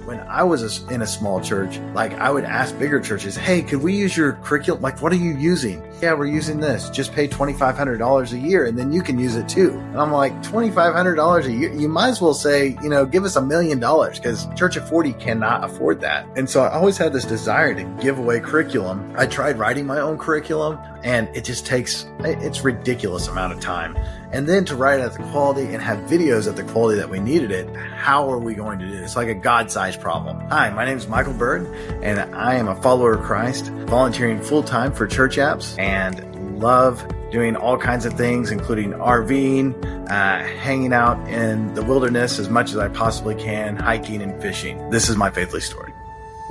When I was in a small church, like I would ask bigger churches, hey, could we use your curriculum? Like, what are you using? Yeah, we're using this. Just pay $2,500 a year and then you can use it too. And I'm like, $2,500 a year? You might as well say, give us $1 million, because Church of 40 cannot afford that. And so I always had this desire to give away curriculum. I tried writing my own curriculum, and it just takes, it's ridiculous amount of time. And then to write at the quality and have videos at the quality that we needed it, how are we going to do this? It's like a God-sized problem. Hi, my name is Micheal Byrd, and I am a follower of Christ, volunteering full-time for church apps, and love doing all kinds of things, including RVing, hanging out in the wilderness as much as I possibly can, hiking and fishing. This is my Faithly story.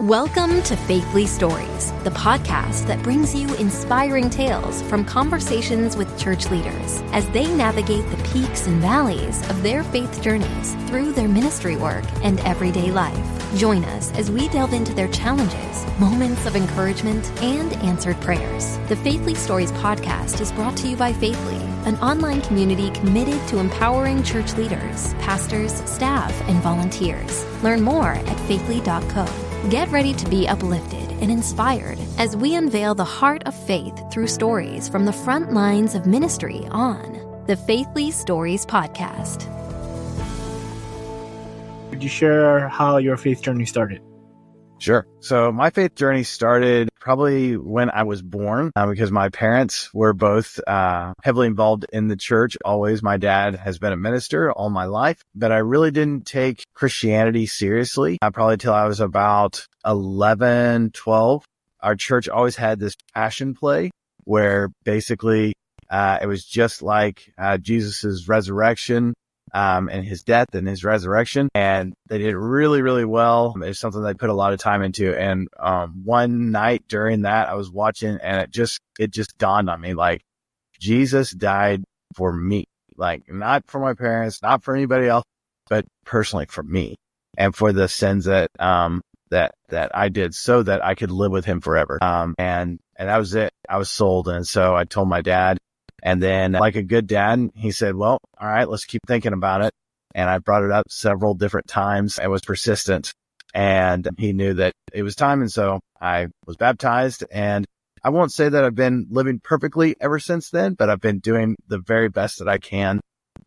Welcome to Faithly Stories, the podcast that brings you inspiring tales from conversations with church leaders as they navigate the peaks and valleys of their faith journeys through their ministry work and everyday life. Join us as we delve into their challenges, moments of encouragement, and answered prayers. The Faithly Stories podcast is brought to you by Faithly, an online community committed to empowering church leaders, pastors, staff, and volunteers. Learn more at faithly.co. Get ready to be uplifted and inspired as we unveil the heart of faith through stories from the front lines of ministry on the Faithly Stories podcast. Could you share how your faith journey started? Sure. So my faith journey started probably when I was born, because my parents were both heavily involved in the church. Always, my dad has been a minister all my life, but I really didn't take Christianity seriously. Probably till I was about 11, 12. Our church always had this passion play where basically it was just like Jesus's resurrection. And his death and his resurrection. And they did really, really well. It's something they put a lot of time into. And one night during that, I was watching, and it just dawned on me, like, Jesus died for me. Like, not for my parents, not for anybody else, but personally for me, and for the sins that I did, so that I could live with him forever. And that was it. I was sold. And so I told my dad. And then, like a good dad, he said, well, all right, let's keep thinking about it. And I brought it up several different times. I was persistent, and he knew that it was time. And so I was baptized, and I won't say that I've been living perfectly ever since then, but I've been doing the very best that I can.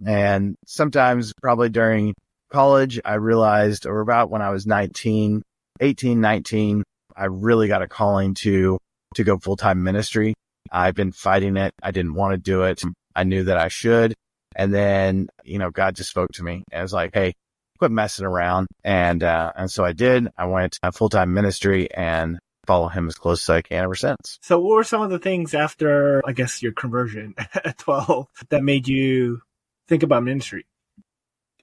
And sometimes probably during college, I realized, or about when I was 18, 19, I really got a calling to go full-time ministry. I've been fighting it. I didn't want to do it. I knew that I should. And then, God just spoke to me and was like, hey, quit messing around. And so I did. I went full-time ministry and follow him as close as I can ever since. So what were some of the things after, I guess, your conversion at 12 that made you think about ministry?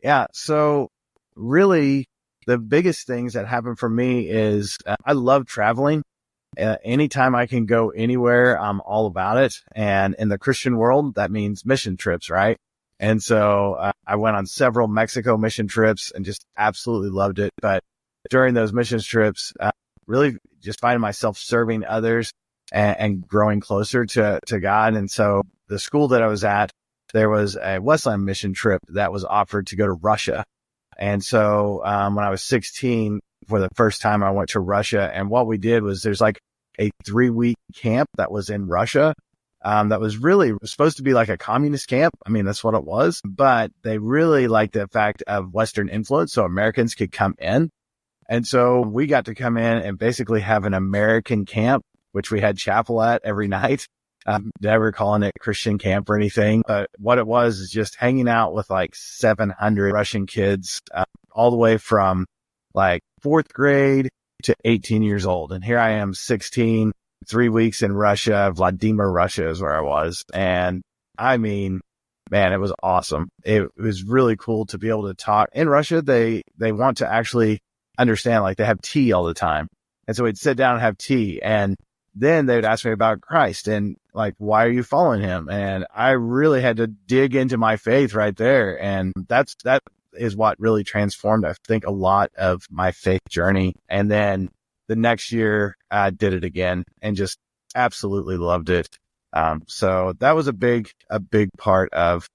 Yeah. So really the biggest things that happened for me is I love traveling. Anytime I can go anywhere, I'm all about it. And in the Christian world, that means mission trips, right? And so I went on several Mexico mission trips and just absolutely loved it. But during those mission trips, really just finding myself serving others and growing closer to God. And so the school that I was at, there was a Westland mission trip that was offered to go to Russia. And so when I was 16, for the first time, I went to Russia. And what we did was there's like a 3-week camp that was in Russia. That was really supposed to be like a communist camp. I mean, that's what it was, but they really liked the fact of Western influence, so Americans could come in. And so we got to come in and basically have an American camp, which we had chapel at every night. Never calling it Christian camp or anything. But what it was is just hanging out with like 700 Russian kids, all the way from like 4th grade to 18 years old. And here I am, 16, 3 weeks in Russia. Vladimir, Russia is where I was. And I mean, man, it was awesome. It was really cool to be able to talk. In Russia, they want to actually understand, like they have tea all the time. And so we'd sit down and have tea. And then they would ask me about Christ and like, why are you following him? And I really had to dig into my faith right there. And that is what really transformed, I think, a lot of my faith journey. And then the next year I did it again and just absolutely loved it. So that was a big part of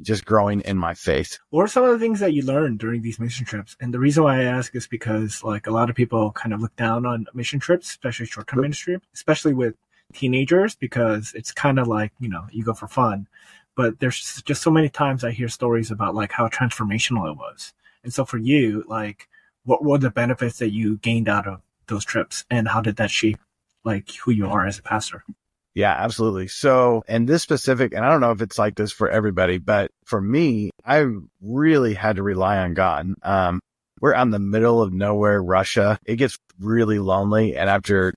just growing in my faith. What are some of the things that you learned during these mission trips? And the reason why I ask is because like a lot of people kind of look down on mission trips, especially short-term ministry, especially with teenagers, because it's kind of like, you know, you go for fun. But there's just so many times I hear stories about like how transformational it was. And so for you, like, what were the benefits that you gained out of those trips, and how did that shape like who you are as a pastor? Yeah, absolutely. So, and this specific, and I don't know if it's like this for everybody, but for me, I really had to rely on God. We're out in the middle of nowhere, Russia. It gets really lonely. And after,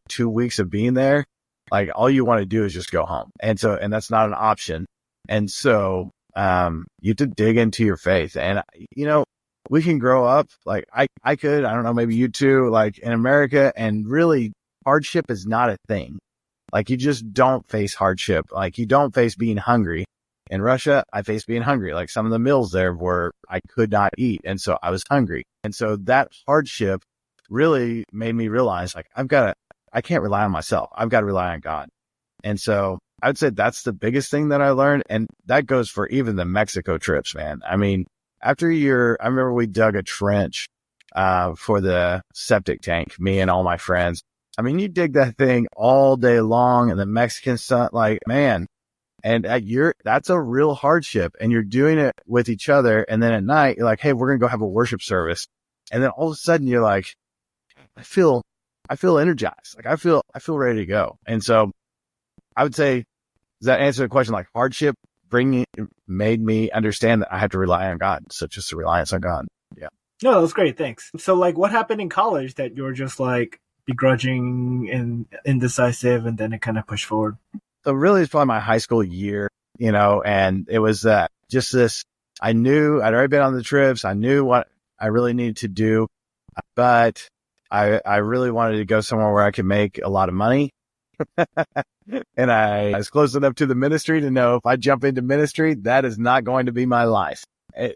2 weeks of being there, like all you want to do is just go home. And that's not an option. And so, you have to dig into your faith. And, we can grow up like I don't know, maybe you too, like in America, and really hardship is not a thing. Like you just don't face hardship. Like you don't face being hungry. In Russia, I faced being hungry. Like some of the meals there were, I could not eat. And so I was hungry. And so that hardship really made me realize like, I can't rely on myself. I've got to rely on God. And so I would say that's the biggest thing that I learned. And that goes for even the Mexico trips, man. I mean, after a year, I remember we dug a trench, for the septic tank, me and all my friends. I mean, you dig that thing all day long in the Mexican sun, like, man, and that's a real hardship, and you're doing it with each other. And then at night, you're like, hey, we're going to go have a worship service. And then all of a sudden you're like, I feel energized. Like I feel ready to go. And so I would say, does that answer the question? Like hardship made me understand that I have to rely on God. So just a reliance on God. Yeah. No, that's great. Thanks. So like what happened in college that you're just like begrudging and indecisive, and then it kind of pushed forward? So really it's probably my high school year, and it was just this, I knew I'd already been on the trips. I knew what I really needed to do, but I really wanted to go somewhere where I could make a lot of money. And I was close enough to the ministry to know if I jump into ministry, that is not going to be my life.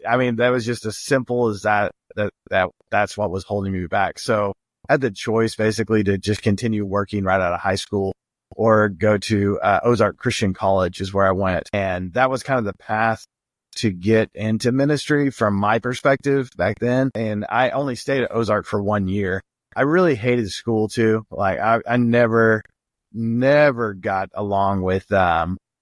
I mean, that was just as simple as that's what was holding me back. So I had the choice basically to just continue working right out of high school or go to Ozark Christian College is where I went. And that was kind of the path to get into ministry from my perspective back then. And I only stayed at Ozark for 1 year. I really hated school too. Like I never got along with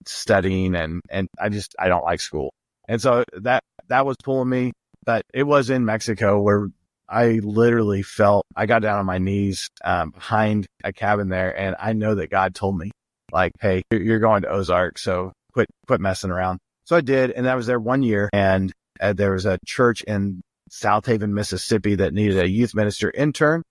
studying and I don't like school. And so that was pulling me. But it was in Mexico where I literally felt, I got down on my knees behind a cabin there, and I know that God told me, like, hey, you're going to Ozark, so quit messing around. So I did, and I was there 1 year, and there was a church in South Haven, Mississippi that needed a youth minister intern.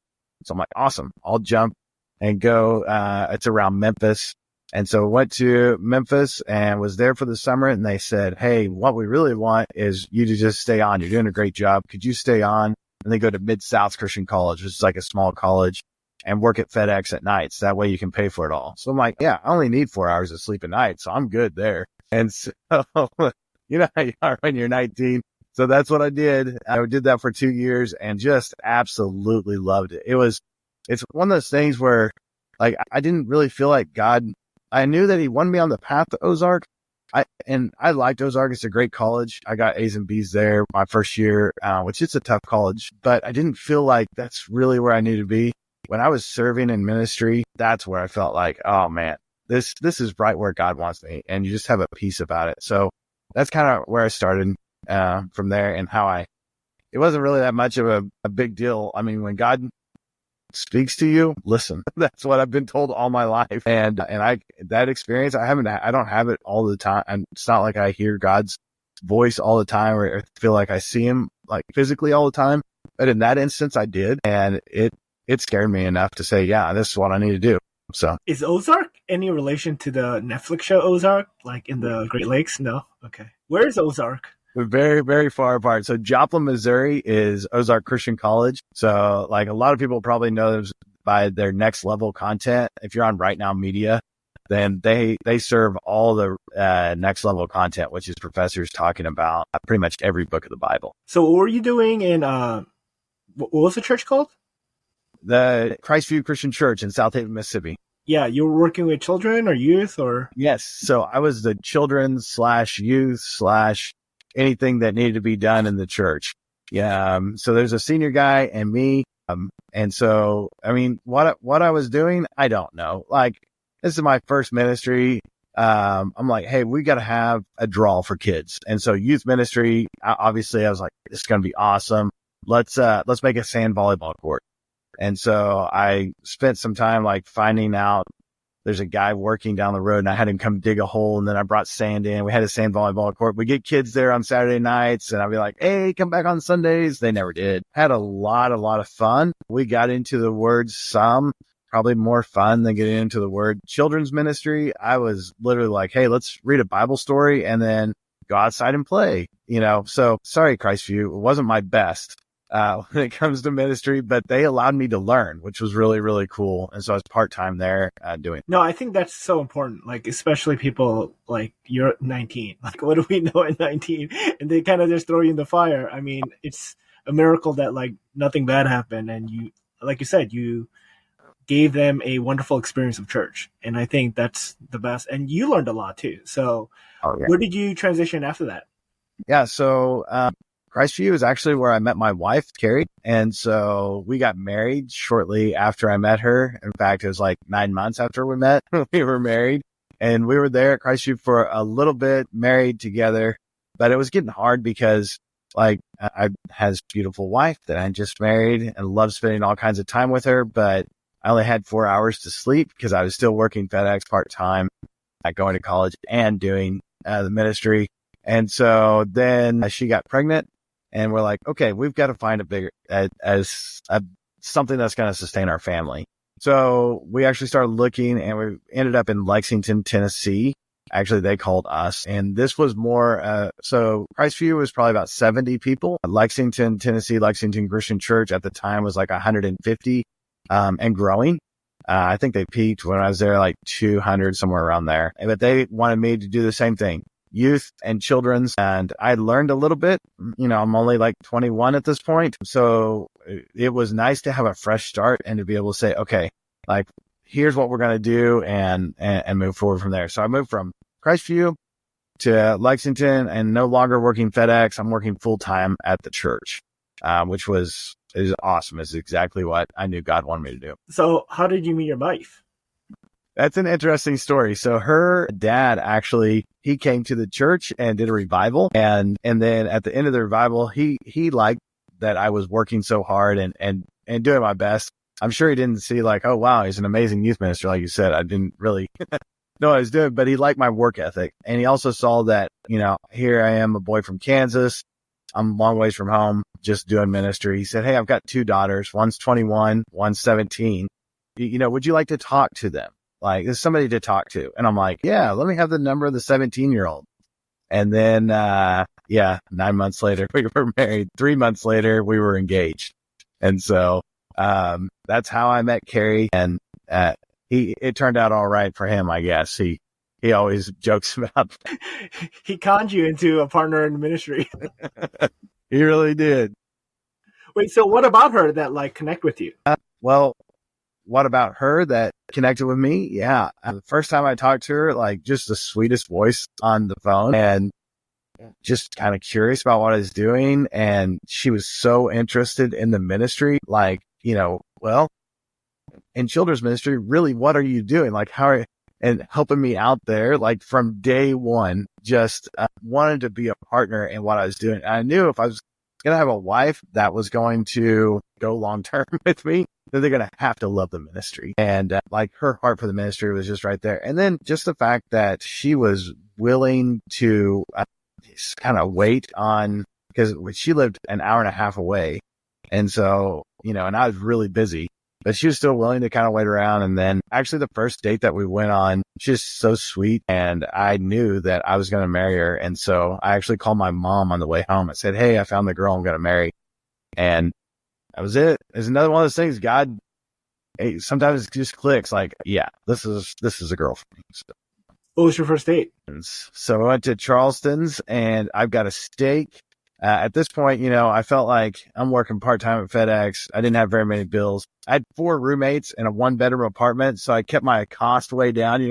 So I'm like, awesome, I'll jump and go. It's around Memphis. And so went to Memphis and was there for the summer. And they said, hey, what we really want is you to just stay on. You're doing a great job. Could you stay on? And then go to Mid-South Christian College, which is like a small college, and work at FedEx at nights. That way you can pay for it all. So I'm like, yeah, I only need 4 hours of sleep a night, so I'm good there. And so, you know how you are when you're 19. So that's what I did. I did that for 2 years and just absolutely loved it. It's one of those things where like, I didn't really feel like God, I knew that he wanted me on the path to Ozark. I liked Ozark. It's a great college. I got A's and B's there my first year, which is a tough college, but I didn't feel like that's really where I needed to be. When I was serving in ministry, that's where I felt like, oh man, this is right where God wants me. And you just have a peace about it. So that's kind of where I started, from there, and it wasn't really that much of a big deal. I mean, when God speaks to you, listen. That's what I've been told all my life. And that experience, I don't have it all the time. And it's not like I hear God's voice all the time or feel like I see him like physically all the time. But in that instance, I did. And it scared me enough to say, yeah, this is what I need to do. So is Ozark any relation to the Netflix show Ozark, like in the Great Lakes? No. Okay. Where is Ozark? We're very, very far apart. So Joplin, Missouri is Ozark Christian College. So like a lot of people probably know them by their next level content. If you're on Right Now Media, then they serve all the next level content, which is professors talking about pretty much every book of the Bible. So what were you doing in, what was the church called? The Christview Christian Church in South Haven, Mississippi. Yeah, you were working with children or youth or? Yes. So I was the children slash youth slash anything that needed to be done in the church. Yeah. So there's a senior guy and me. And so, I mean, what I was doing, I don't know. Like, this is my first ministry. I'm like, hey, we got to have a draw for kids. And so youth ministry, obviously I was like, this is going to be awesome. Let's make a sand volleyball court. And so I spent some time like finding out there's a guy working down the road and I had him come dig a hole and then I brought sand in. We had a sand volleyball court. We get kids there on Saturday nights and I'd be like, hey, come back on Sundays. They never did. Had a lot of fun. We got into the word some, probably more fun than getting into the word children's ministry. I was literally like, hey, let's read a Bible story and then go outside and play, So sorry, Christview, it wasn't my best when it comes to ministry, but they allowed me to learn, which was really, really cool. And so I was part-time there doing. No, I think that's so important. Like, especially people like you're 19. Like, what do we know at 19? And they kind of just throw you in the fire. I mean, it's a miracle that like nothing bad happened. And you, like you said, you gave them a wonderful experience of church. And I think that's the best. And you learned a lot too. So where did you transition after that? Yeah. So, Christview is actually where I met my wife, Katy. And so we got married shortly after I met her. In fact, it was like 9 months after we met, we were married and we were there at Christview for a little bit, married together, but it was getting hard because like I had this beautiful wife that I just married and loved spending all kinds of time with her, but I only had 4 hours to sleep because I was still working FedEx part-time, going to college and doing the ministry. And so then she got pregnant. And we're like, okay, we've got to find a bigger, something that's going to sustain our family. So we actually started looking and we ended up in Lexington, Tennessee. Actually, they called us and this was more, so Christview was probably about 70 people. Lexington, Tennessee, Lexington Christian Church at the time was like 150, and growing. I think they peaked when I was there, like 200, somewhere around there. But they wanted me to do the same thing. Youth and children's. And I learned a little bit, I'm only like 21 at this point. So it was nice to have a fresh start and to be able to say, okay, like here's what we're going to do and move forward from there. So I moved from Christview to Lexington and no longer working FedEx. I'm working full time at the church, which is awesome. It's exactly what I knew God wanted me to do. So how did you meet your wife? That's an interesting story. So her dad actually, he came to the church and did a revival. And then at the end of the revival, he liked that I was working so hard and doing my best. I'm sure he didn't see like, oh, wow, he's an amazing youth minister. Like you said, I didn't really know what I was doing, but he liked my work ethic. And he also saw that, here I am, a boy from Kansas. I'm a long ways from home, just doing ministry. He said, hey, I've got 2 daughters. One's 21, one's 17. Would you like to talk to them? Like, there's somebody to talk to. And I'm like, yeah, let me have the number of the 17-year-old. And then, 9 months later, we were married. 3 months later, we were engaged. And so, that's how I met Katy. And, it turned out all right for him, I guess. He always jokes about He conned you into a partner in the ministry. He really did. Wait, so what about her that like connect with you? What about her that connected with me? Yeah. The first time I talked to her, like just the sweetest voice on the phone and just kind of curious about what I was doing. And she was so interested in the ministry, like, well, in children's ministry, really, what are you doing? Like, and helping me out there, like from day one, just wanted to be a partner in what I was doing. And I knew if I was going to have a wife that was going to go long term with me, then they're going to have to love the ministry. And like her heart for the ministry was just right there. And then just the fact that she was willing to just kind of wait on, because she lived an hour and a half away. And so, and I was really busy, but she was still willing to kind of wait around. And then actually the first date that we went on, she's so sweet. And I knew that I was going to marry her. And so I actually called my mom on the way home. I said, hey, I found the girl I'm going to marry. And that was it. It's another one of those things. God, sometimes it just clicks like, yeah, this is a girl for me. So, what was your first date? So I went to Charleston's and I've got a steak. At this point, I felt like I'm working part-time at FedEx. I didn't have very many bills. I had 4 roommates in a 1-bedroom apartment, so I kept my cost way down,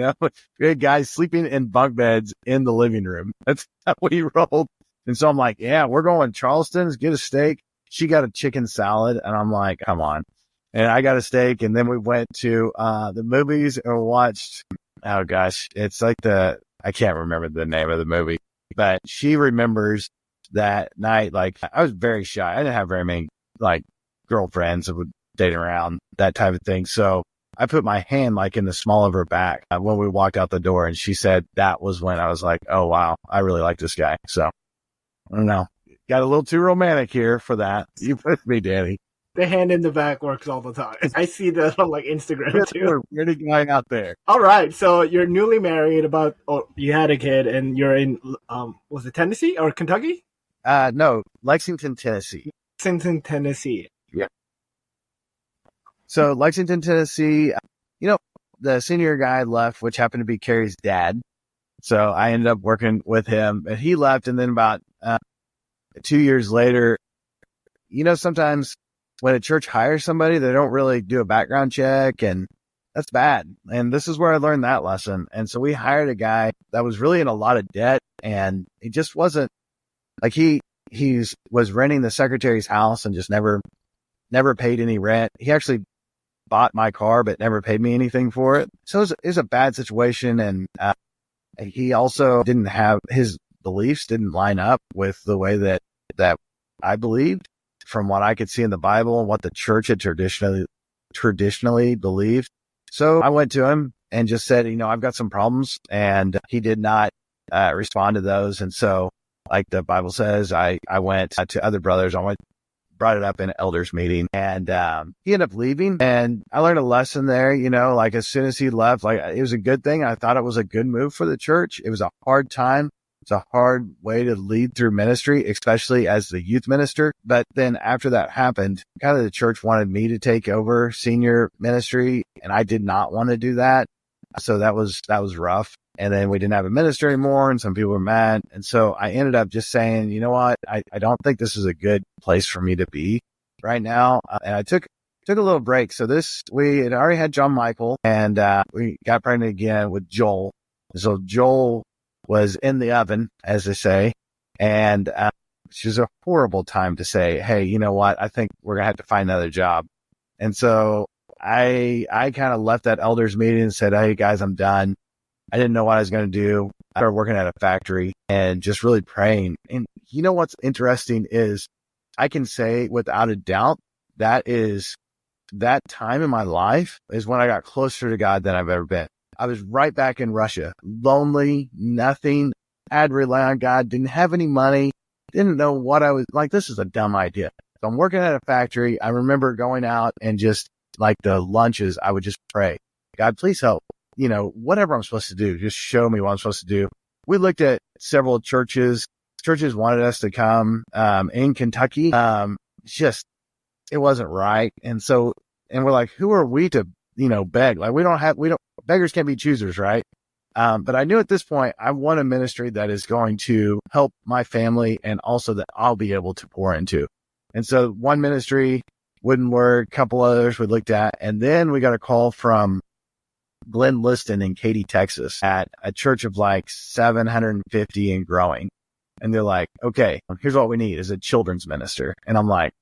We had guys sleeping in bunk beds in the living room. That's how we rolled. And so I'm like, yeah, we're going to Charleston's, get a steak. She got a chicken salad, and I'm like, come on. And I got a steak, and then we went to the movies and watched, oh gosh, it's like I can't remember the name of the movie, but she remembers that night. Like, I was very shy. I didn't have very many like girlfriends that would date around, that type of thing. So I put my hand like in the small of her back when we walked out the door, and she said that was when I was like, oh wow, I really like this guy. So I don't know. Got a little too romantic here for that. You with me, Danny? The hand in the back works all the time. I see that on like Instagram too. Weird guy out there. All right, so you're newly married. You had a kid, and you're in was it Tennessee or Kentucky? No, Lexington, Tennessee. Lexington, Tennessee. Yeah. So Lexington, Tennessee. The senior guy left, which happened to be Carrie's dad. So I ended up working with him, and he left, and then about 2 years later, sometimes when a church hires somebody, they don't really do a background check, and that's bad. And this is where I learned that lesson. And so we hired a guy that was really in a lot of debt, and he just wasn't like he was renting the secretary's house and just never paid any rent. He actually bought my car, but never paid me anything for it. So it was a bad situation. And he also didn't have, his beliefs didn't line up with the way that I believed, from what I could see in the Bible and what the church had traditionally believed. So I went to him and just said, I've got some problems, and he did not respond to those. And so, like the Bible says, I went to other brothers. Brought it up in an elders meeting, and he ended up leaving. And I learned a lesson there, like as soon as he left, like it was a good thing. I thought it was a good move for the church. It was a hard time. It's a hard way to lead through ministry, especially as the youth minister. But then after that happened, kind of the church wanted me to take over senior ministry, and I did not want to do that. So that was rough. And then we didn't have a minister anymore, and some people were mad. And so I ended up just saying, you know what? I don't think this is a good place for me to be right now. And I took a little break. So we had already had John Micheal, and we got pregnant again with Joel. So Joel was in the oven, as they say. And which is a horrible time to say, hey, you know what? I think we're going to have to find another job. And so I kind of left that elders meeting and said, hey guys, I'm done. I didn't know what I was going to do. I started working at a factory and just really praying. And what's interesting is I can say without a doubt that time in my life is when I got closer to God than I've ever been. I was right back in Russia, lonely, nothing. I had to rely on God, didn't have any money, didn't know what I was like. This is a dumb idea. So I'm working at a factory. I remember going out and just like the lunches, I would just pray, God, please help. Whatever I'm supposed to do, just show me what I'm supposed to do. We looked at several churches. Churches wanted us to come in Kentucky. It wasn't right. And we're like, who are we to, beg? Like beggars can't be choosers, right? But I knew at this point, I want a ministry that is going to help my family and also that I'll be able to pour into. And so one ministry wouldn't work, a couple others we looked at. And then we got a call from Glenn Liston in Katy, Texas, at a church of like 750 and growing. And they're like, okay, here's what we need is a children's minister. And I'm like,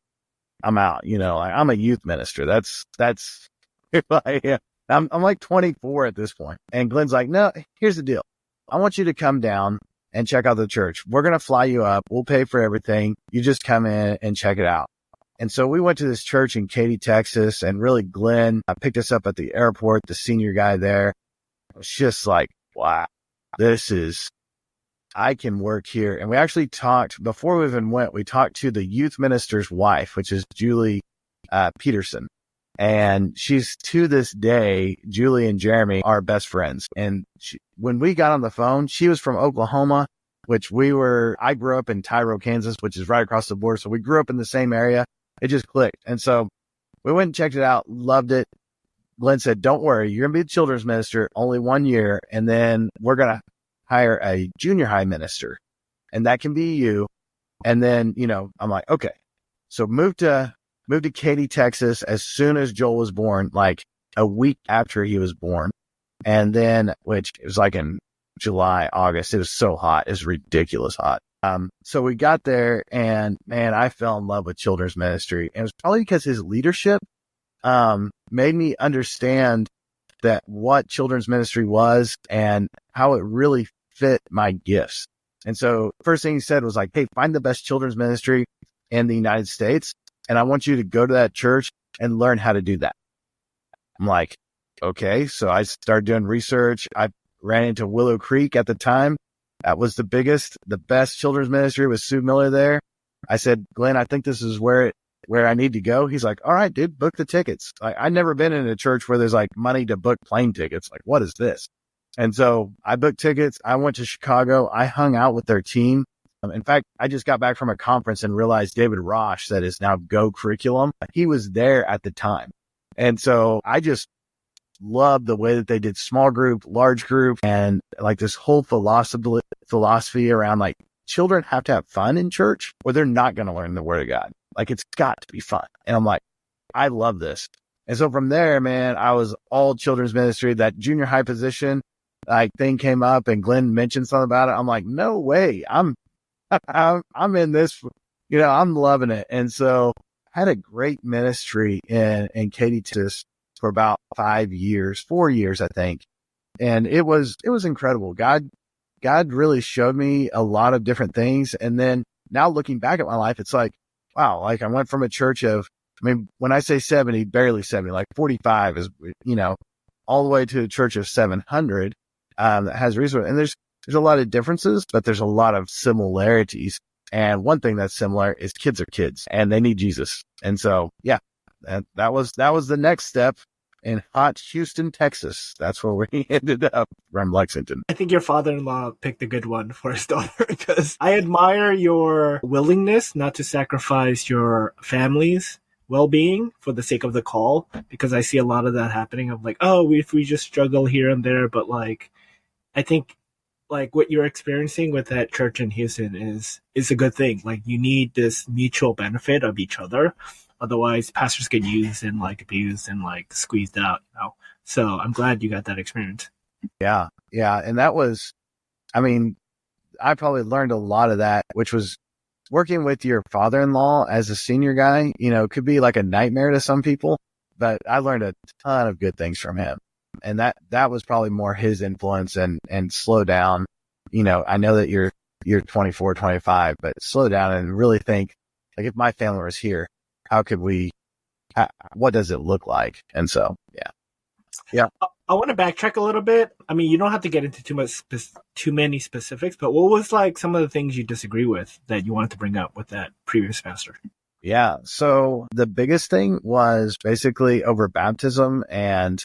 I'm out, I'm a youth minister. That's who I am. I'm like 24 at this point. And Glenn's like, no, here's the deal. I want you to come down and check out the church. We're going to fly you up. We'll pay for everything. You just come in and check it out. And so we went to this church in Katy, Texas, and really Glenn picked us up at the airport, the senior guy there. It was just like, wow, I can work here. And we actually talked, before we even went, we talked to the youth minister's wife, which is Julie Peterson. And she's, to this day, Julie and Jeremy are best friends. And when we got on the phone, she was from Oklahoma, I grew up in Tyro, Kansas, which is right across the border. So we grew up in the same area. It just clicked. And so we went and checked it out, loved it. Glenn said, don't worry, you're going to be the children's minister only 1 year. And then we're going to hire a junior high minister. And that can be you. And then, I'm like, okay, so moved to Katy, Texas as soon as Joel was born, like a week after he was born. And then, which it was like in July, August, it was so hot. It was ridiculous hot. So we got there and man, I fell in love with children's ministry. And it was probably because his leadership, made me understand that what children's ministry was and how it really fit my gifts. And so first thing he said was like, hey, find the best children's ministry in the United States. And I want you to go to that church and learn how to do that. I'm like, okay. So I started doing research. I ran into Willow Creek at the time. That was the best children's ministry with Sue Miller there. I said, Glenn, I think this is where I need to go. He's like, all right, dude, book the tickets. I've never been in a church where there's like money to book plane tickets. Like, what is this? And so I booked tickets. I went to Chicago. I hung out with their team. In fact, I just got back from a conference and realized David Rosh, that is now Go Curriculum, he was there at the time. And so I just loved the way that they did small group, large group, and like this whole philosophy around like children have to have fun in church or they're not going to learn the word of God. Like it's got to be fun. And I'm like, I love this. And so from there, man, I was all children's ministry. That junior high position, like thing came up and Glenn mentioned something about it. I'm like, no way. I'm in this, I'm loving it. And so I had a great ministry in Katy, Texas for about 4 years, I think. And it was incredible. God really showed me a lot of different things. And then now looking back at my life, it's like, wow, like I went from a church of, when I say 70, barely 70, like 45 is, all the way to a church of 700, that has resources. And there's a lot of differences, but there's a lot of similarities. And one thing that's similar is kids are kids and they need Jesus. And so, yeah, that was the next step in hot Houston, Texas. That's where we ended up from Lexington. I think your father-in-law picked a good one for his daughter because I admire your willingness not to sacrifice your family's well-being for the sake of the call, because I see a lot of that happening of like, oh, if we just struggle here and there, but like, I think like what you're experiencing with that church in Houston is a good thing. Like you need this mutual benefit of each other. Otherwise pastors get used and like abused and like squeezed out, So I'm glad you got that experience. Yeah. Yeah. And that was, I probably learned a lot of that, which was working with your father-in-law as a senior guy, could be like a nightmare to some people, but I learned a ton of good things from him. And that was probably more his influence and slow down. I know that you're 24, 25, but slow down and really think like if my family was here, how could what does it look like? And so, yeah. Yeah. I want to backtrack a little bit. You don't have to get into too many specifics, but what was like some of the things you disagree with that you wanted to bring up with that previous pastor? Yeah. So the biggest thing was basically over baptism and,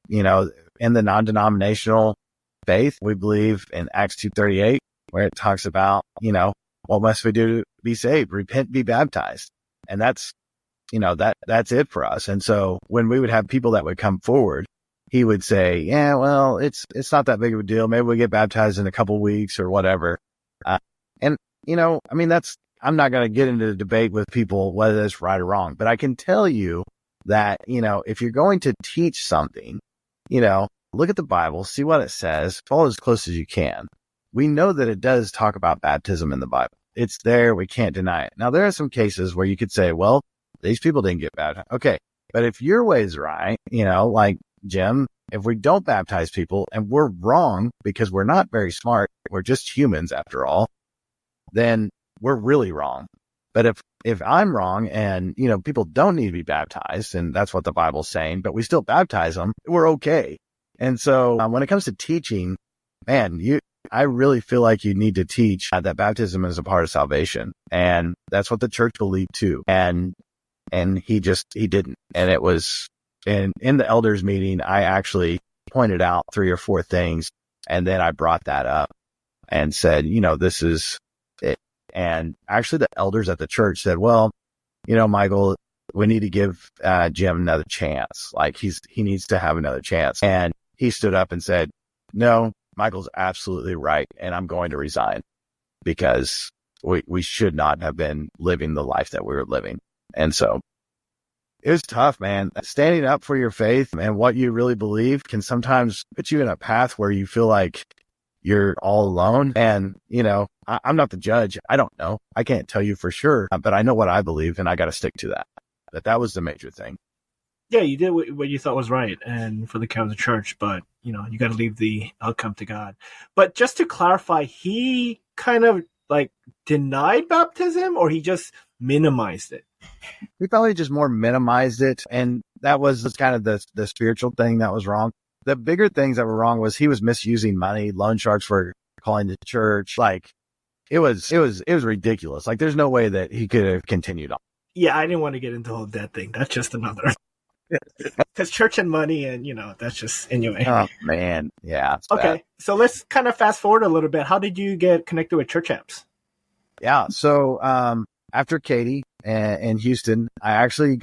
in the non-denominational faith, we believe in Acts 2:38, where it talks about, what must we do to be saved? Repent, be baptized. And that's it for us. And so when we would have people that would come forward, he would say, yeah, well, it's not that big of a deal. Maybe we get baptized in a couple of weeks or whatever. I'm not going to get into the debate with people whether that's right or wrong, but I can tell you that, if you're going to teach something, look at the Bible, see what it says, follow as close as you can. We know that it does talk about baptism in the Bible. It's there. We can't deny it. Now, there are some cases where you could say, well, these people didn't get baptized. Okay. But if your way is right, like Jim, if we don't baptize people and we're wrong because we're not very smart, we're just humans after all, then we're really wrong. But if I'm wrong and, people don't need to be baptized, and that's what the Bible's saying, but we still baptize them, we're okay. And so when it comes to teaching, man, I really feel like you need to teach that baptism is a part of salvation. And that's what the church believed too. And he didn't. And it was in the elders meeting, I actually pointed out 3 or 4 things. And then I brought that up and said, this is it. And actually the elders at the church said, well, Michael, we need to give Jim another chance. Like he needs to have another chance. And he stood up and said, no, Michael's absolutely right. And I'm going to resign because we should not have been living the life that we were living. And so it was tough, man. Standing up for your faith and what you really believe can sometimes put you in a path where you feel like you're all alone. And, I'm not the judge. I don't know. I can't tell you for sure, but I know what I believe and I got to stick to that. But that was the major thing. Yeah, you did what you thought was right and for the care of the church, but, you got to leave the outcome to God. But just to clarify, he kind of like denied baptism, or he just minimized it? We probably just more minimized it. And that was kind of the spiritual thing that was wrong. The bigger things that were wrong was he was misusing money. Loan sharks were calling the church. Like it was ridiculous. Like there's no way that he could have continued on. Yeah, I didn't want to get into the whole debt thing. That's just another. Because church and money, and that's just anyway. Oh man, yeah. Okay, bad. So let's kind of fast forward a little bit. How did you get connected with church apps? Yeah, so after Katy in Houston, I actually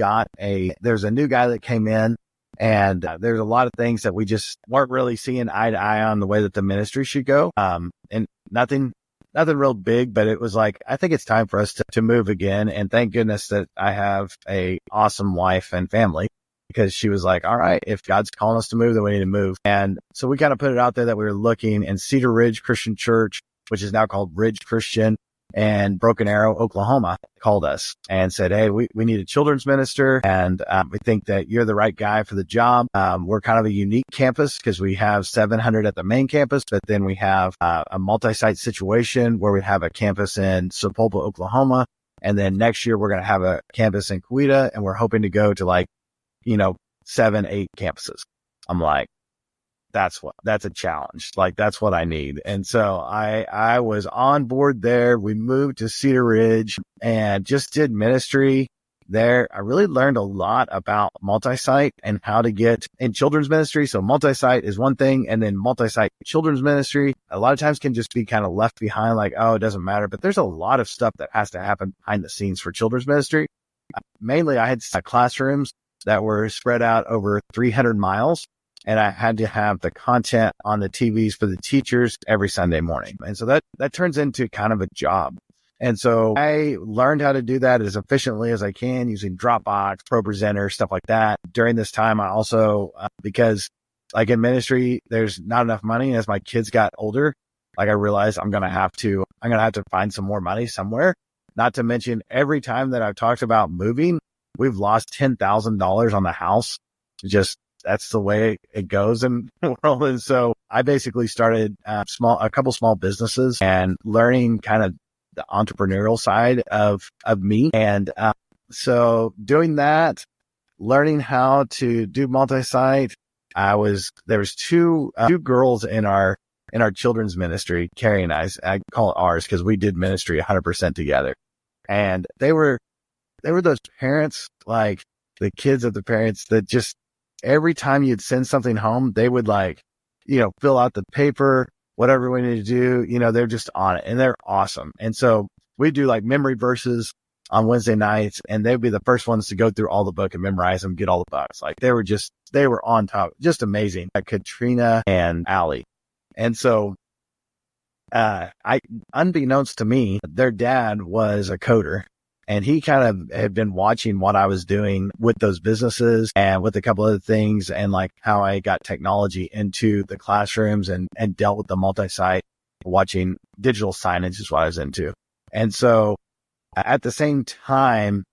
there's a new guy that came in, and there's a lot of things that we just weren't really seeing eye to eye on the way that the ministry should go. And nothing real big, but it was like, I think it's time for us to move again. And thank goodness that I have a awesome wife and family, because she was like, all right, if God's calling us to move, then we need to move. And so we kind of put it out there that we were looking, and Cedar Ridge Christian Church, which is now called Ridge Christian, and Broken Arrow, Oklahoma, called us and said, hey, we need a children's minister, and we think that you're the right guy for the job. We're kind of a unique campus because we have 700 at the main campus, but then we have a multi-site situation where we have a campus in Sepulpa, Oklahoma. And then next year, we're going to have a campus in Katy, and we're hoping to go to 7, 8 campuses. I'm like, that's a challenge. Like, that's what I need. And so I was on board there. We moved to Cedar Ridge and just did ministry there. I really learned a lot about multi-site and how to get in children's ministry. So multi-site is one thing, and then multi-site children's ministry a lot of times can just be kind of left behind, like, oh, it doesn't matter. But there's a lot of stuff that has to happen behind the scenes for children's ministry. Mainly, I had classrooms that were spread out over 300 miles. And I had to have the content on the TVs for the teachers every Sunday morning. And so that turns into kind of a job. And so I learned how to do that as efficiently as I can using Dropbox, ProPresenter, stuff like that. During this time, I also, because like in ministry, there's not enough money. And as my kids got older, like I realized I'm going to have to find some more money somewhere. Not to mention, every time that I've talked about moving, we've lost $10,000 on the house. That's the way it goes in the world. And so I basically started a couple small businesses and learning kind of the entrepreneurial side of me. And so doing that, learning how to do multi-site, there was two girls in our children's ministry, Carrie and I call it ours because we did ministry 100% together. And they were those parents, like the kids of the parents, that just every time you'd send something home, they would fill out the paper, whatever we need to do, they're just on it, and they're awesome. And so we do like memory verses on Wednesday nights, and they'd be the first ones to go through all the book and memorize them, get all the books. Like they were on top, just amazing. Katrina and Allie. And so, unbeknownst to me, their dad was a coder. And he kind of had been watching what I was doing with those businesses and with a couple other things, and like how I got technology into the classrooms and dealt with the multi-site. Watching digital signage is what I was into. And so at the same time,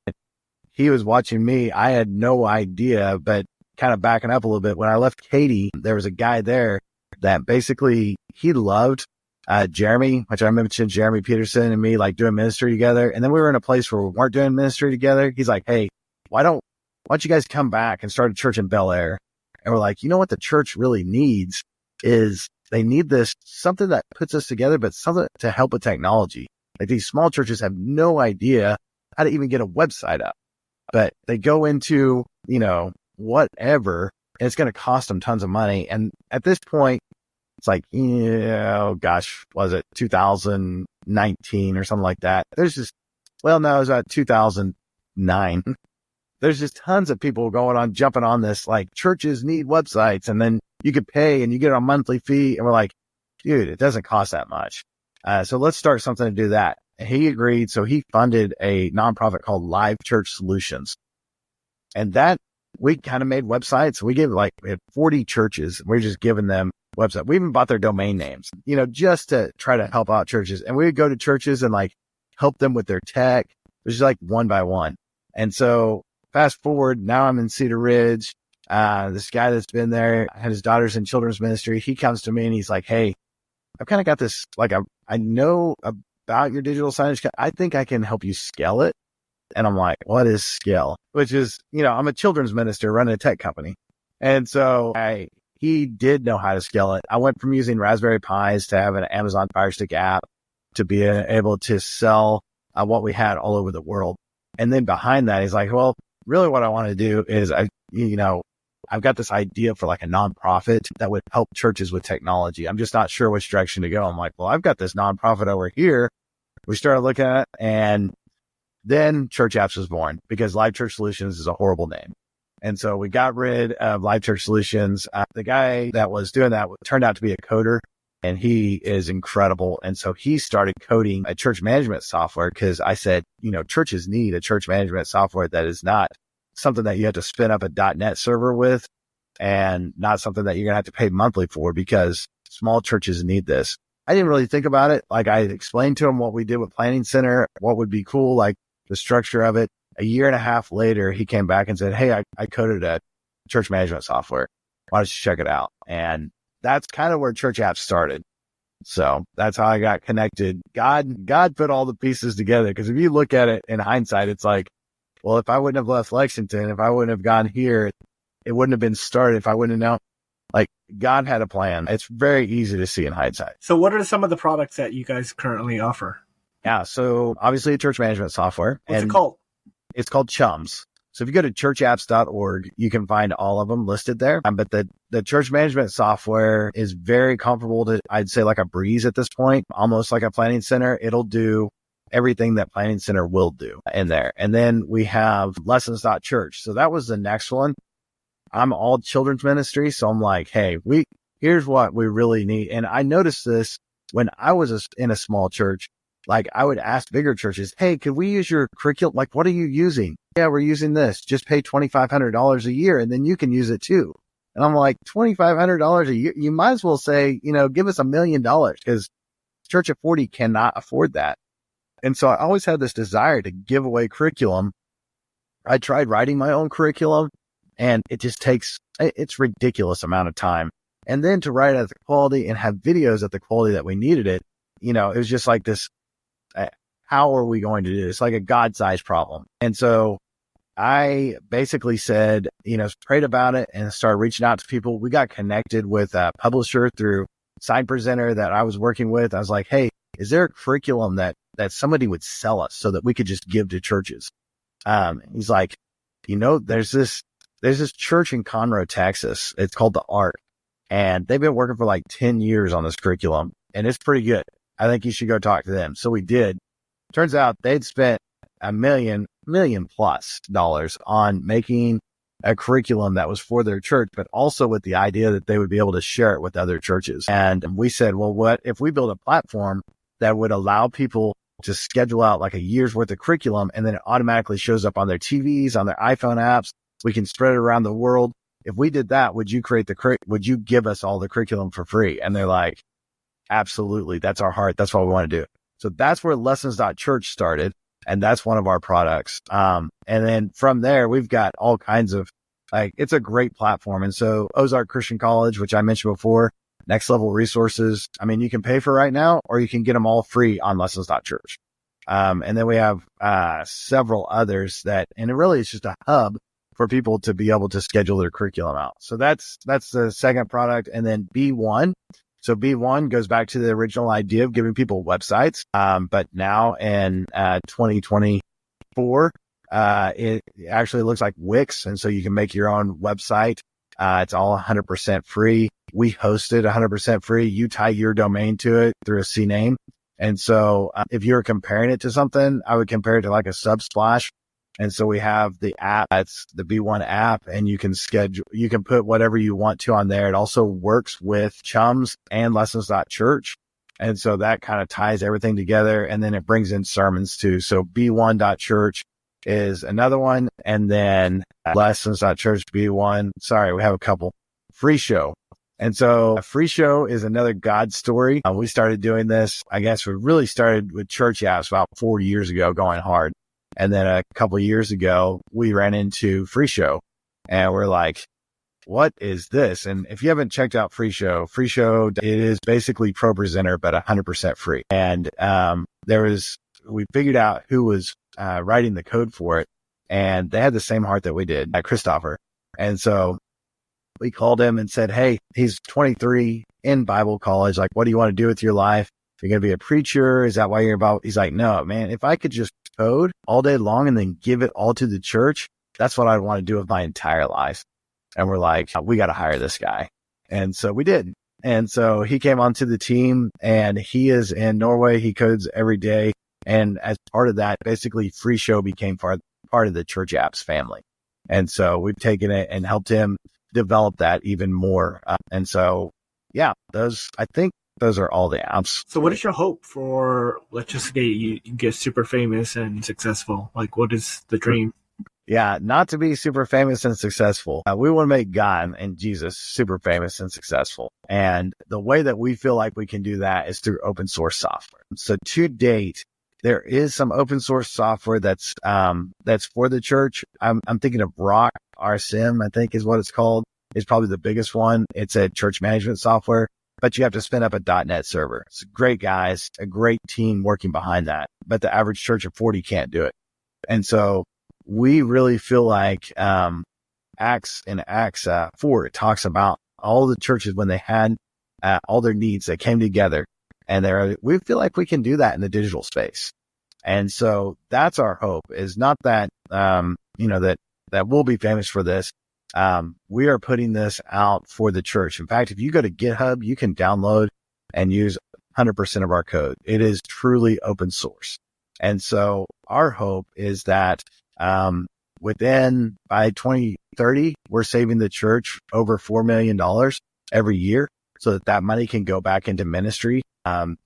he was watching me. I had no idea, but kind of backing up a little bit. When I left Katy, there was a guy there that basically he loved Jeremy, which I mentioned, Jeremy Peterson and me like doing ministry together. And then we were in a place where we weren't doing ministry together. He's like, hey, why don't you guys come back and start a church in Bel Air? And we're like, you know what the church really needs is they need this, something that puts us together, but something to help with technology. Like these small churches have no idea how to even get a website up, but they go into, whatever, and it's going to cost them tons of money. And at this point, it's like, was it 2019 or something like that? It was about 2009. There's just tons of people jumping on this, like churches need websites, and then you could pay and you get a monthly fee. And we're like, dude, it doesn't cost that much. So let's start something to do that. he agreed. So he funded a nonprofit called Live Church Solutions. And that we kind of made websites. We had 40 churches. We're just giving them website. We even bought their domain names, just to try to help out churches. And we would go to churches and help them with their tech. It was just one by one. And so fast forward, now I'm in Cedar Ridge. This guy that's been there, had his daughters in children's ministry. He comes to me and he's like, hey, I've kind of got this, I know about your digital signage. I think I can help you scale it. And I'm like, what is scale? Which is, I'm a children's minister running a tech company. And so he did know how to scale it. I went from using Raspberry Pis to have an Amazon Fire Stick app to be able to sell what we had all over the world. And then behind that, he's like, well, really what I want to do is I've got this idea for a nonprofit that would help churches with technology. I'm just not sure which direction to go. I'm like, well, I've got this nonprofit over here. We started looking at it, and then Church Apps was born because Live Church Solutions is a horrible name. And so we got rid of Live Church Solutions. The guy that was doing that turned out to be a coder, and he is incredible. And so he started coding a church management software because I said, churches need a church management software that is not something that you have to spin up a .NET server with and not something that you're going to have to pay monthly for, because small churches need this. I didn't really think about it. I explained to him what we did with Planning Center, what would be cool, the structure of it. A year and a half later, he came back and said, hey, I coded a church management software. Why don't you check it out? And that's kind of where Church Apps started. So that's how I got connected. God put all the pieces together, because if you look at it in hindsight, it's like, well, if I wouldn't have left Lexington, if I wouldn't have gone here, it wouldn't have been started. If I wouldn't have known, God had a plan. It's very easy to see in hindsight. So what are some of the products that you guys currently offer? Yeah. So obviously a church management software. What's it called? It's called Chums. So if you go to churchapps.org, you can find all of them listed there. But the church management software is very comparable to, I'd say, a Breeze at this point, almost like a Planning Center. It'll do everything that Planning Center will do in there. And then we have lessons.church. So that was the next one. I'm all children's ministry. So I'm like, hey, here's what we really need. And I noticed this when I was in a small church. I would ask bigger churches, hey, could we use your curriculum? What are you using? Yeah, we're using this. Just pay $2,500 a year and then you can use it too. And I'm like, $2,500 a year? You might as well say, give us $1 million, because Church of 40 cannot afford that. And so I always had this desire to give away curriculum. I tried writing my own curriculum, and it just takes, it's ridiculous amount of time. And then to write at the quality and have videos at the quality that we needed it, it was just like this, how are we going to do this? Like a God-sized problem. And so I basically said, prayed about it and started reaching out to people. We got connected with a publisher through Sign Presenter that I was working with. I was like, hey, is there a curriculum that somebody would sell us so that we could just give to churches? He's like, there's this church in Conroe, Texas. It's called The Ark. And they've been working for 10 years on this curriculum, and it's pretty good. I think you should go talk to them. So we did. Turns out they'd spent $1 million plus on making a curriculum that was for their church, but also with the idea that they would be able to share it with other churches. And we said, well, what if we build a platform that would allow people to schedule out a year's worth of curriculum, and then it automatically shows up on their TVs, on their iPhone apps. We can spread it around the world. If we did that, would you would you give us all the curriculum for free? And they're like, absolutely. That's our heart. That's what we want to do. So that's where lessons.church started. And that's one of our products. And then from there, we've got all kinds of, it's a great platform. And so Ozark Christian College, which I mentioned before, next level resources. You can pay for right now, or you can get them all free on lessons.church. And then we have, several others and it really is just a hub for people to be able to schedule their curriculum out. So that's the second product. And then B1. So B1 goes back to the original idea of giving people websites. But now in 2024, it actually looks like Wix. And so you can make your own website. It's all 100% free. We host it 100% free. You tie your domain to it through a CNAME. And so if you're comparing it to something, I would compare it to a Subsplash. And so we have the app, that's the B1 app, and you can put whatever you want to on there. It also works with Chums and lessons.church. And so that kind of ties everything together. And then it brings in sermons too. So B1.church is another one. And then lessons.church B1. Sorry, we have a couple. Free Show. And so a Free Show is another God story. We started doing this. I guess we really started with church apps about 4 years ago, going hard. And then a couple of years ago, we ran into Free Show and we're like, what is this? And if you haven't checked out Free Show, it is basically ProPresenter, but 100% free. And, we figured out who was, writing the code for it, and they had the same heart that we did, Christopher. And so we called him and said, hey, he's 23 in Bible college. Like, what do you want to do with your life? You're going to be a preacher? Is that why you're about? He's like, no, man, if I could just code all day long and then give it all to the church, that's what I'd want to do with my entire life. And we're like, we got to hire this guy. And so we did. And so he came onto the team, and he is in Norway. He codes every day. And as part of that, basically Free Show became part of the Church Apps family. And so we've taken it and helped him develop that even more. And so, yeah, I think those are all the apps. So what is your hope for, let's just say you get super famous and successful? Like, what is the dream? Yeah, not to be super famous and successful. We want to make God and Jesus super famous and successful. And the way that we feel like we can do that is through open source software. So to date, there is some open source software that's for the church. I'm thinking of Rock RSM, I think is what it's called. It's probably the biggest one. It's a church management software, but you have to spin up a .NET server. It's great guys, a great team working behind that, but the average church of 40 can't do it. And so we really feel like, Acts 4, it talks about all the churches when they had, all their needs, they came together, and we feel like we can do that in the digital space. And so that's our hope, is not that, that we'll be famous for this. We are putting this out for the church. In fact, if you go to GitHub, you can download and use 100% of our code. It is truly open source. And so our hope is that, by 2030, we're saving the church over $4 million every year, so that money can go back into ministry.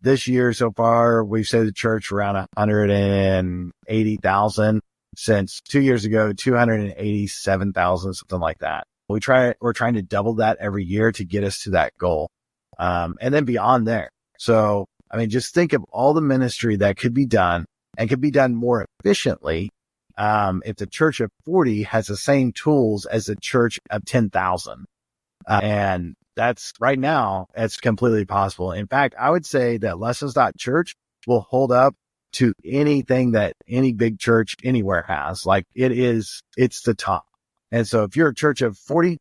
This year so far, we've saved the church around 180,000. Since 2 years ago, 287,000, something like that. We're trying to double that every year to get us to that goal. And then beyond there. So, I mean, just think of all the ministry that could be done and could be done more efficiently. If the church of 40 has the same tools as the church of 10,000. And that's right now, it's completely possible. In fact, I would say that lessons.church will hold up to anything that any big church anywhere has. Like, it's the top. And so if you're a church of 40,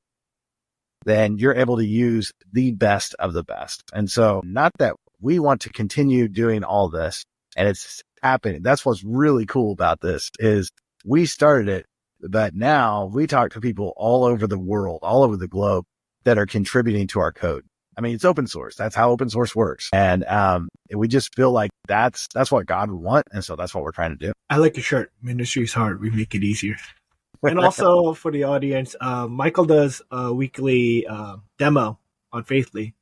then you're able to use the best of the best. And so not that we want to continue doing all this, and it's happening. That's what's really cool about this, is we started it, but now we talk to people all over the world, all over the globe, that are contributing to our code. I mean, it's open source. That's how open source works. And we just feel like that's what God would want. And so that's what we're trying to do. I like your shirt. Ministry is hard. We make it easier. And also for the audience, Micheal does a weekly demo on Faithly.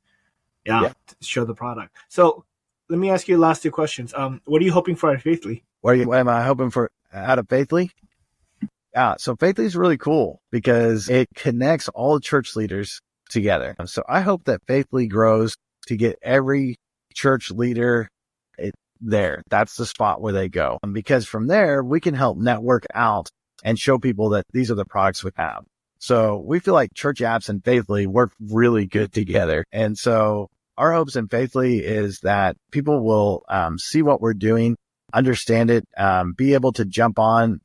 Yeah, to show the product. So let me ask you the last two questions. What are you hoping for at Faithly? What am I hoping for out of Faithly? Yeah, so Faithly is really cool because it connects all the church leaders together. So I hope that Faithly grows to get every church leader there. That's the spot where they go. Because from there, we can help network out and show people that these are the products we have. So we feel like church apps and Faithly work really good together. And so our hopes in Faithly is that people will see what we're doing, understand it, be able to jump on.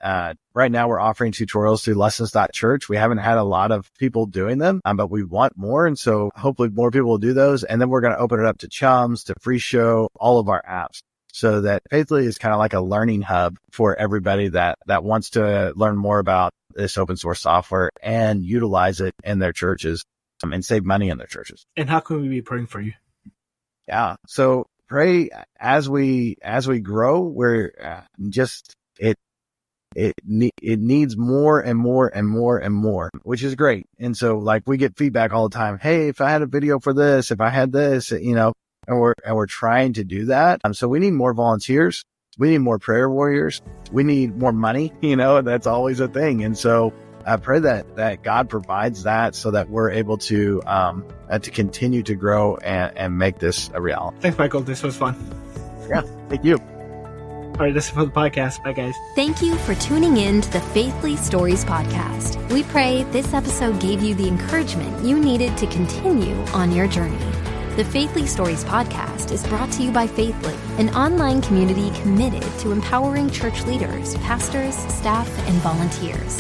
Right now we're offering tutorials through lessons.church. We haven't had a lot of people doing them, but we want more. And so hopefully more people will do those. And then we're going to open it up to Chums, to Free Show, all of our apps, so that Faithly is kind of like a learning hub for everybody that wants to learn more about this open source software and utilize it in their churches and save money in their churches. And how can we be praying for you? Yeah. So pray as we grow. We're it needs more and more and more and more, which is great. And so like we get feedback all the time. Hey, if I had a video for this, if I had this, and we're trying to do that. So we need more volunteers. We need more prayer warriors. We need more money. That's always a thing. And so I pray that God provides that so that we're able to continue to grow and make this a reality. Thanks, Michael. This was fun. Yeah, thank you. All right, this is for the podcast. Bye, guys. Thank you for tuning in to the Faithly Stories podcast. We pray this episode gave you the encouragement you needed to continue on your journey. The Faithly Stories podcast is brought to you by Faithly, an online community committed to empowering church leaders, pastors, staff, and volunteers.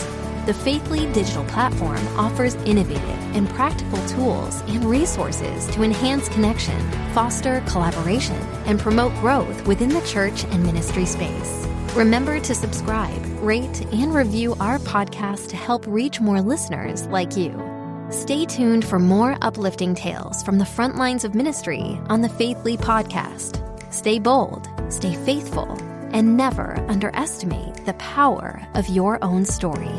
The Faithly digital platform offers innovative and practical tools and resources to enhance connection, foster collaboration, and promote growth within the church and ministry space. Remember to subscribe, rate, and review our podcast to help reach more listeners like you. Stay tuned for more uplifting tales from the front lines of ministry on the Faithly podcast. Stay bold, stay faithful, and never underestimate the power of your own story.